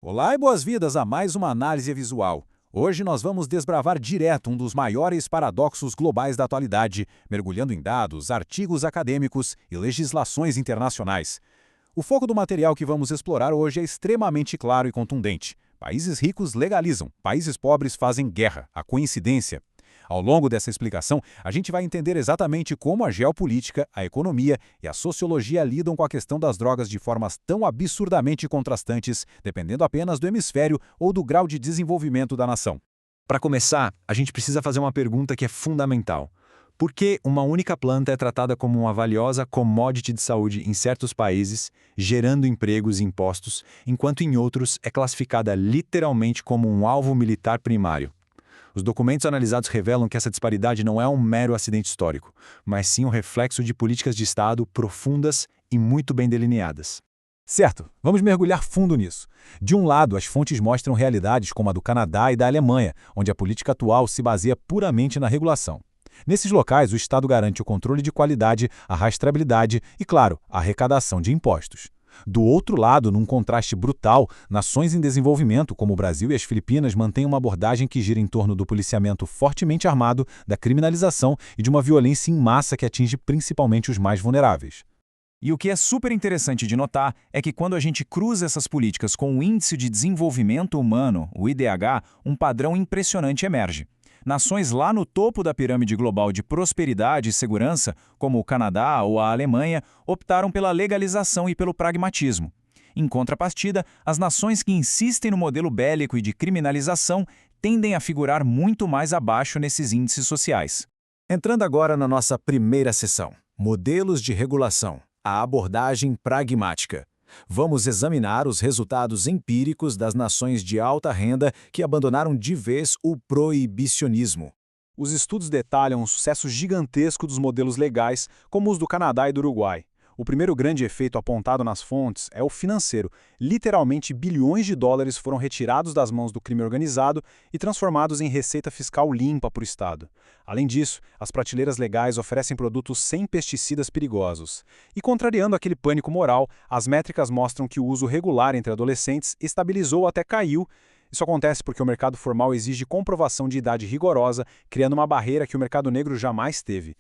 Olá e boas-vindas a mais uma análise visual. Hoje nós vamos desbravar direto um dos maiores paradoxos globais da atualidade, mergulhando em dados, artigos acadêmicos e legislações internacionais. O foco do material que vamos explorar hoje é extremamente claro e contundente. Países ricos legalizam, países pobres fazem guerra. A coincidência? Ao longo dessa explicação, a gente vai entender exatamente como a geopolítica, a economia e a sociologia lidam com a questão das drogas de formas tão absurdamente contrastantes, dependendo apenas do hemisfério ou do grau de desenvolvimento da nação. Para começar, a gente precisa fazer uma pergunta que é fundamental. Por que uma única planta é tratada como uma valiosa commodity de saúde em certos países, gerando empregos e impostos, enquanto em outros é classificada literalmente como um alvo militar primário? Os documentos analisados revelam que essa disparidade não é um mero acidente histórico, mas sim um reflexo de políticas de Estado profundas e muito bem delineadas. Certo, vamos mergulhar fundo nisso. De um lado, as fontes mostram realidades como a do Canadá e da Alemanha, onde a política atual se baseia puramente na regulação. Nesses locais, o Estado garante o controle de qualidade, a rastreabilidade e, claro, a arrecadação de impostos. Do outro lado, num contraste brutal, nações em desenvolvimento, como o Brasil e as Filipinas, mantêm uma abordagem que gira em torno do policiamento fortemente armado, da criminalização e de uma violência em massa que atinge principalmente os mais vulneráveis. E o que é super interessante de notar é que quando a gente cruza essas políticas com o Índice de Desenvolvimento Humano, o IDH, um padrão impressionante emerge. Nações lá no topo da pirâmide global de prosperidade e segurança, como o Canadá ou a Alemanha, optaram pela legalização e pelo pragmatismo. Em contrapartida, as nações que insistem no modelo bélico e de criminalização tendem a figurar muito mais abaixo nesses índices sociais. Entrando agora na nossa primeira seção, modelos de regulação, a abordagem pragmática. Vamos examinar os resultados empíricos das nações de alta renda que abandonaram de vez o proibicionismo. Os estudos detalham um sucesso gigantesco dos modelos legais, como os do Canadá e do Uruguai. O primeiro grande efeito apontado nas fontes é o financeiro. Literalmente, bilhões de dólares foram retirados das mãos do crime organizado e transformados em receita fiscal limpa para o Estado. Além disso, as prateleiras legais oferecem produtos sem pesticidas perigosos. E contrariando aquele pânico moral, as métricas mostram que o uso regular entre adolescentes estabilizou ou até caiu. Isso acontece porque o mercado formal exige comprovação de idade rigorosa, criando uma barreira que o mercado negro jamais teve.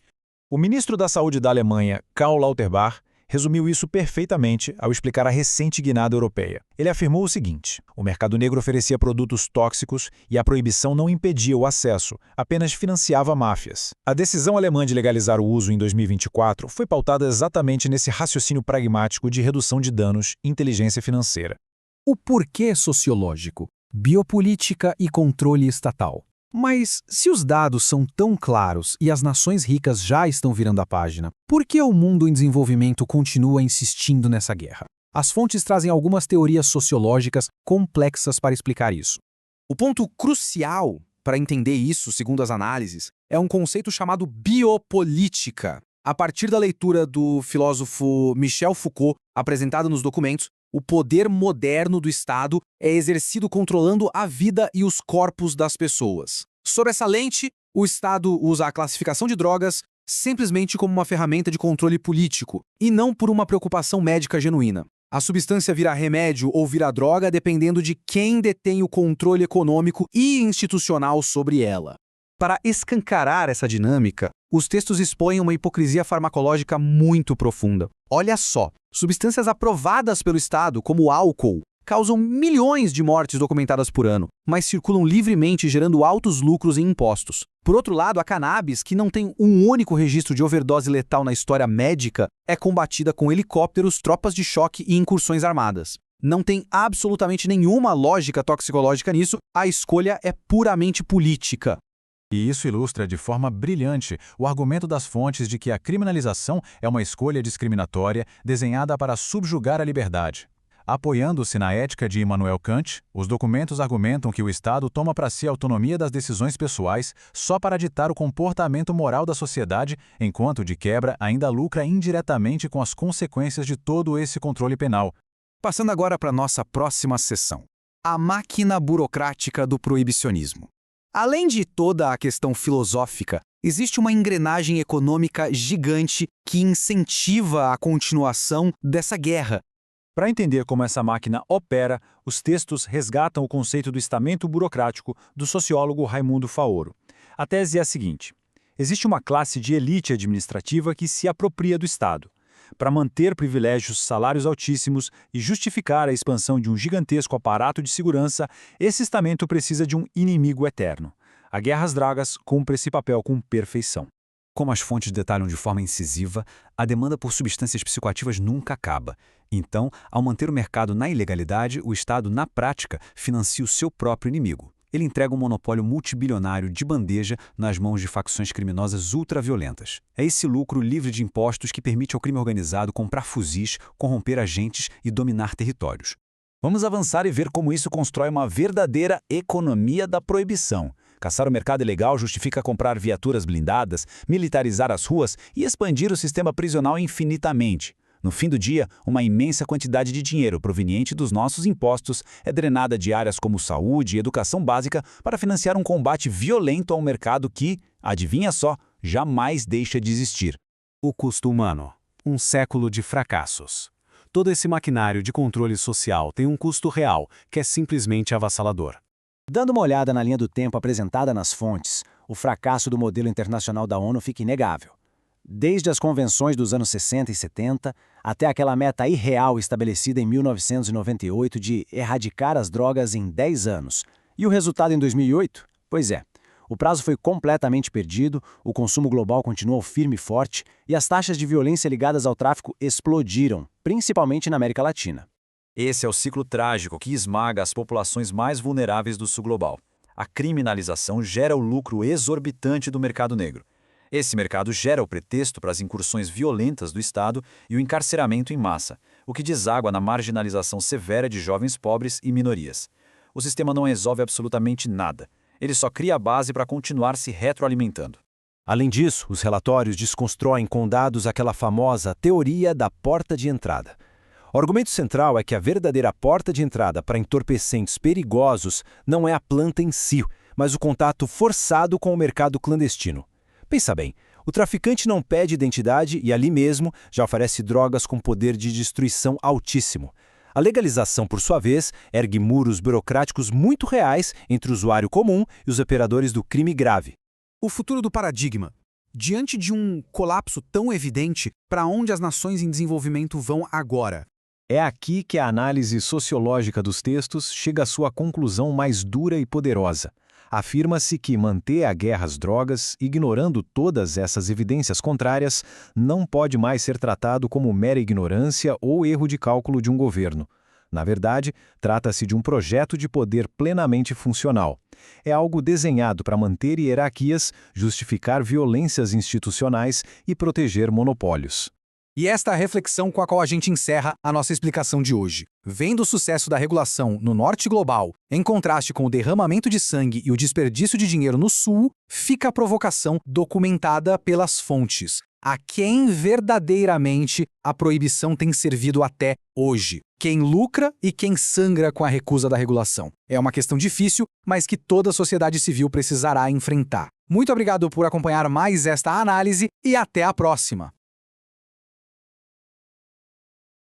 O ministro da Saúde da Alemanha, Karl Lauterbach, resumiu isso perfeitamente ao explicar a recente guinada europeia. Ele afirmou o seguinte: o mercado negro oferecia produtos tóxicos e a proibição não impedia o acesso, apenas financiava máfias. A decisão alemã de legalizar o uso em 2024 foi pautada exatamente nesse raciocínio pragmático de redução de danos e inteligência financeira. O porquê sociológico, biopolítica e controle estatal. Mas, se os dados são tão claros e as nações ricas já estão virando a página, por que o mundo em desenvolvimento continua insistindo nessa guerra? As fontes trazem algumas teorias sociológicas complexas para explicar isso. O ponto crucial para entender isso, segundo as análises, é um conceito chamado biopolítica. A partir da leitura do filósofo Michel Foucault, apresentado nos documentos, o poder moderno do Estado é exercido controlando a vida e os corpos das pessoas. Sob essa lente, o Estado usa a classificação de drogas simplesmente como uma ferramenta de controle político, e não por uma preocupação médica genuína. A substância vira remédio ou vira droga dependendo de quem detém o controle econômico e institucional sobre ela. Para escancarar essa dinâmica, os textos expõem uma hipocrisia farmacológica muito profunda. Olha só, substâncias aprovadas pelo Estado, como o álcool, causam milhões de mortes documentadas por ano, mas circulam livremente gerando altos lucros em impostos. Por outro lado, a cannabis, que não tem um único registro de overdose letal na história médica, é combatida com helicópteros, tropas de choque e incursões armadas. Não tem absolutamente nenhuma lógica toxicológica nisso, a escolha é puramente política. E isso ilustra de forma brilhante o argumento das fontes de que a criminalização é uma escolha discriminatória desenhada para subjugar a liberdade. Apoiando-se na ética de Immanuel Kant, os documentos argumentam que o Estado toma para si a autonomia das decisões pessoais só para ditar o comportamento moral da sociedade, enquanto, de quebra, ainda lucra indiretamente com as consequências de todo esse controle penal. Passando agora para nossa próxima sessão. A máquina burocrática do proibicionismo. Além de toda a questão filosófica, existe uma engrenagem econômica gigante que incentiva a continuação dessa guerra. Para entender como essa máquina opera, os textos resgatam o conceito do estamento burocrático do sociólogo Raimundo Faoro. A tese é a seguinte: existe uma classe de elite administrativa que se apropria do Estado. Para manter privilégios, salários altíssimos e justificar a expansão de um gigantesco aparato de segurança, esse estamento precisa de um inimigo eterno. A guerra às drogas cumpre esse papel com perfeição. Como as fontes detalham de forma incisiva, a demanda por substâncias psicoativas nunca acaba. Então, ao manter o mercado na ilegalidade, o Estado, na prática, financia o seu próprio inimigo. Ele entrega um monopólio multibilionário de bandeja nas mãos de facções criminosas ultraviolentas. É esse lucro livre de impostos que permite ao crime organizado comprar fuzis, corromper agentes e dominar territórios. Vamos avançar e ver como isso constrói uma verdadeira economia da proibição. Caçar o mercado ilegal justifica comprar viaturas blindadas, militarizar as ruas e expandir o sistema prisional infinitamente. No fim do dia, uma imensa quantidade de dinheiro proveniente dos nossos impostos é drenada de áreas como saúde e educação básica para financiar um combate violento ao mercado que, adivinha só, jamais deixa de existir. O custo humano. Um século de fracassos. Todo esse maquinário de controle social tem um custo real, que é simplesmente avassalador. Dando uma olhada na linha do tempo apresentada nas fontes, o fracasso do modelo internacional da ONU fica inegável. Desde as convenções dos anos 60 e 70, até aquela meta irreal estabelecida em 1998 de erradicar as drogas em 10 anos. E o resultado em 2008? Pois é, o prazo foi completamente perdido, o consumo global continuou firme e forte e as taxas de violência ligadas ao tráfico explodiram, principalmente na América Latina. Esse é o ciclo trágico que esmaga as populações mais vulneráveis do sul global. A criminalização gera o lucro exorbitante do mercado negro. Esse mercado gera o pretexto para as incursões violentas do Estado e o encarceramento em massa, o que deságua na marginalização severa de jovens pobres e minorias. O sistema não resolve absolutamente nada. Ele só cria a base para continuar se retroalimentando. Além disso, os relatórios desconstroem com dados aquela famosa teoria da porta de entrada. O argumento central é que a verdadeira porta de entrada para entorpecentes perigosos não é a planta em si, mas o contato forçado com o mercado clandestino. Pensa bem, o traficante não pede identidade e ali mesmo já oferece drogas com poder de destruição altíssimo. A legalização, por sua vez, ergue muros burocráticos muito reais entre o usuário comum e os operadores do crime grave. O futuro do paradigma. Diante de um colapso tão evidente, para onde as nações em desenvolvimento vão agora? É aqui que a análise sociológica dos textos chega à sua conclusão mais dura e poderosa. Afirma-se que manter a guerra às drogas, ignorando todas essas evidências contrárias, não pode mais ser tratado como mera ignorância ou erro de cálculo de um governo. Na verdade, trata-se de um projeto de poder plenamente funcional. É algo desenhado para manter hierarquias, justificar violências institucionais e proteger monopólios. E esta é a reflexão com a qual a gente encerra a nossa explicação de hoje. Vendo o sucesso da regulação no norte global, em contraste com o derramamento de sangue e o desperdício de dinheiro no sul, fica a provocação documentada pelas fontes. A quem verdadeiramente a proibição tem servido até hoje? Quem lucra e quem sangra com a recusa da regulação? É uma questão difícil, mas que toda a sociedade civil precisará enfrentar. Muito obrigado por acompanhar mais esta análise e até a próxima!